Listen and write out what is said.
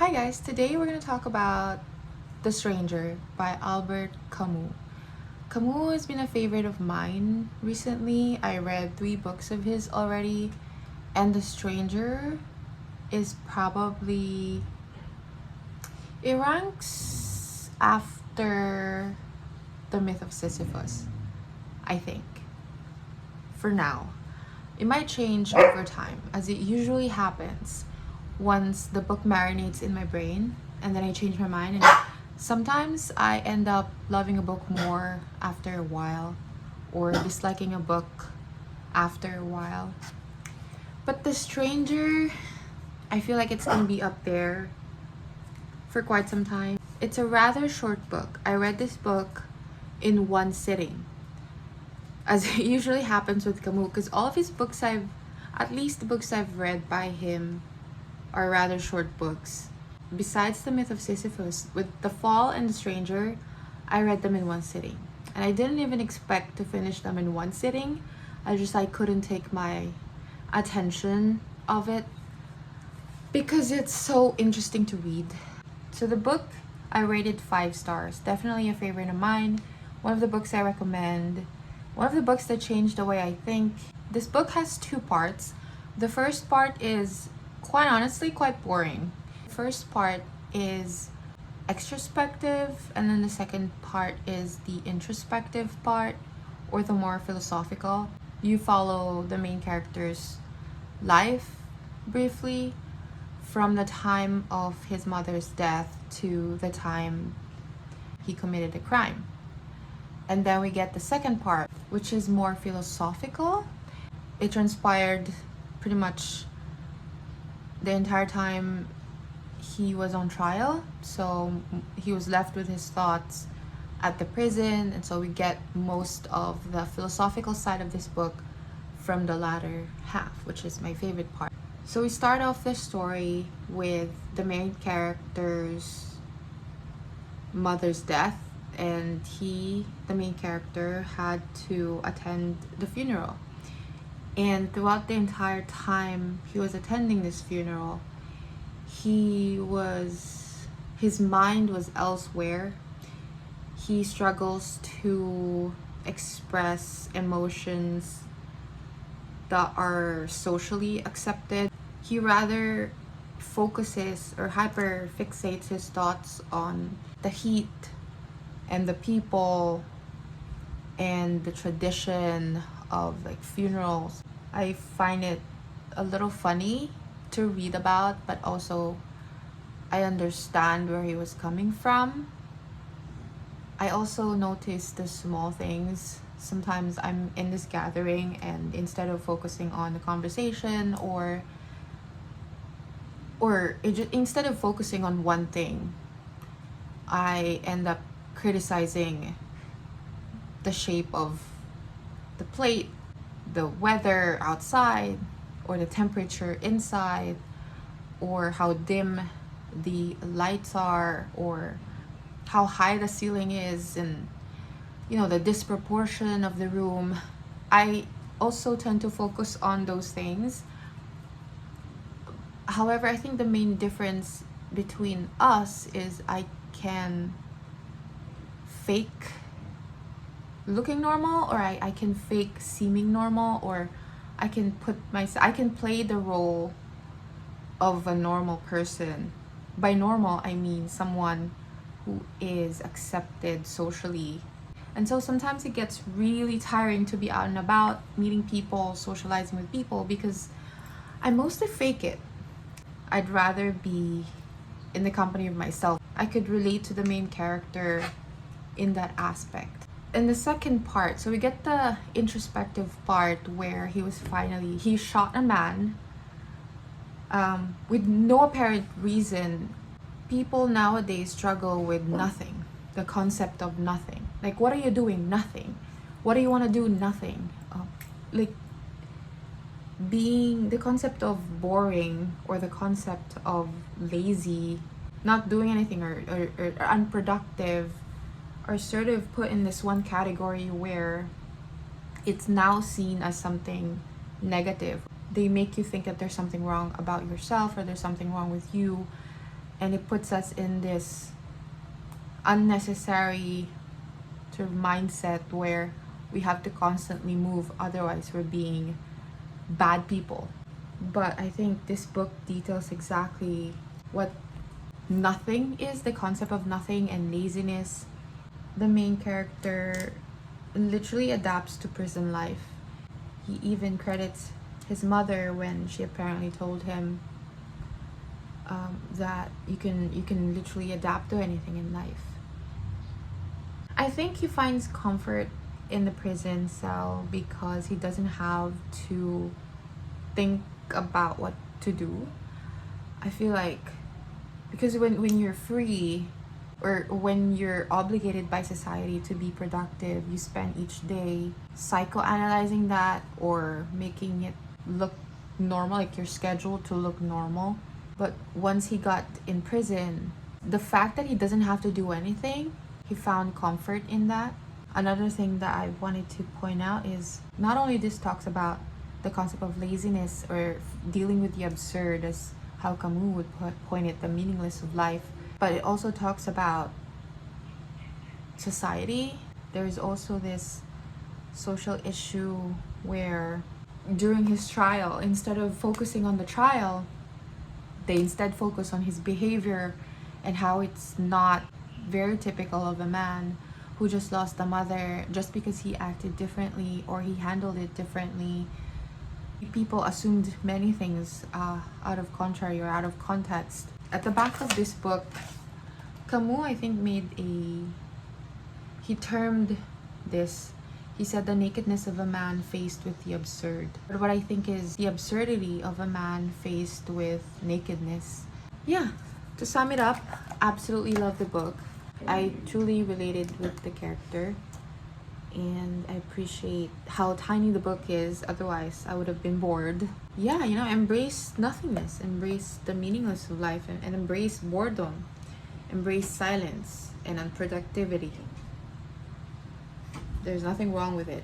Hi guys, today we're going to talk about The Stranger by Albert Camus. Camus has been a favorite of mine recently. I read 3 books of his already, and The Stranger is probably, it ranks after The Myth of Sisyphus, I think, for now. It might change over time, as it usually happens once the book marinates in my brain and then I change my mind, and sometimes I end up loving a book more after a while or disliking a book after a while. But The Stranger, I feel like it's gonna be up there for quite some time. It's a rather short book. I read this book in one sitting, as it usually happens with Camus, because all of his books at least the books I've read by him are rather short books. Besides The Myth of Sisyphus, with The Fall and The Stranger, I read them in one sitting. And I didn't even expect to finish them in one sitting. I couldn't take my attention of it because it's so interesting to read. So the book, I rated 5 stars. Definitely a favorite of mine. One of the books I recommend. One of the books that changed the way I think. This book has 2 parts. The first part is, quite honestly, quite boring. The first part is extrospective, and then the second part is the introspective part, or the more philosophical. You follow the main character's life briefly from the time of his mother's death to the time he committed a crime. And then we get the second part, which is more philosophical. It transpired pretty much the entire time he was on trial, so he was left with his thoughts at the prison, and so we get most of the philosophical side of this book from the latter half, which is my favorite part. So we start off the story with the main character's mother's death, and the main character, had to attend the funeral. And throughout the entire time he was attending this funeral, his mind was elsewhere. He struggles to express emotions that are socially accepted. He rather focuses or hyper fixates his thoughts on the heat and the people and the tradition of like funerals. I find it a little funny to read about, but also I understand where he was coming from. I also noticed the small things. Sometimes I'm in this gathering, and instead of focusing on the conversation instead of focusing on one thing, I end up criticizing the shape of the plate, the weather outside, or the temperature inside, or how dim the lights are, or how high the ceiling is, and the disproportion of the room. I also tend to focus on those things. However, I think the main difference between us is I can fake looking normal, or I can fake seeming normal, or I can play the role of a normal person. By normal, I mean someone who is accepted socially. And so sometimes it gets really tiring to be out and about, meeting people, socializing with people, because I mostly fake it. I'd rather be in the company of myself. I could relate to the main character in that aspect. In the second part, so we get the introspective part where he shot a man with no apparent reason. People nowadays struggle with nothing, the concept of nothing. Like, what are you doing? Nothing. What do you want to do? Nothing. Being the concept of boring, or the concept of lazy, not doing anything, or unproductive, are sort of put in this one category where it's now seen as something negative. They make you think that there's something wrong about yourself, or there's something wrong with you, and it puts us in this unnecessary sort of mindset where we have to constantly move, otherwise we're being bad people. But I think this book details exactly what nothing is, the concept of nothing and laziness. The main character literally adapts to prison life. He even credits his mother when she apparently told him that you can literally adapt to anything in life. I think he finds comfort in the prison cell because he doesn't have to think about what to do. I feel like because when you're free, or when you're obligated by society to be productive, you spend each day psychoanalyzing that or making it look normal, like your schedule to look normal. But once he got in prison, the fact that he doesn't have to do anything, he found comfort in that. Another thing that I wanted to point out is not only this talks about the concept of laziness or dealing with the absurd, as how Camus would point it, the meaningless of life, but it also talks about society. There's also this social issue where during his trial, instead of focusing on the trial, they instead focus on his behavior and how it's not very typical of a man who just lost a mother just because he acted differently or he handled it differently. People assumed many things out of contrary or out of context. At the back of this book, Camus, I think, he termed this, he said, the nakedness of a man faced with the absurd. But what I think is the absurdity of a man faced with nakedness. Yeah, to sum it up, absolutely love the book. I truly related with the character, and I appreciate how tiny the book is, otherwise I would have been bored. Yeah, embrace nothingness, embrace the meaningless of life, and embrace boredom, embrace silence and unproductivity. There's nothing wrong with it.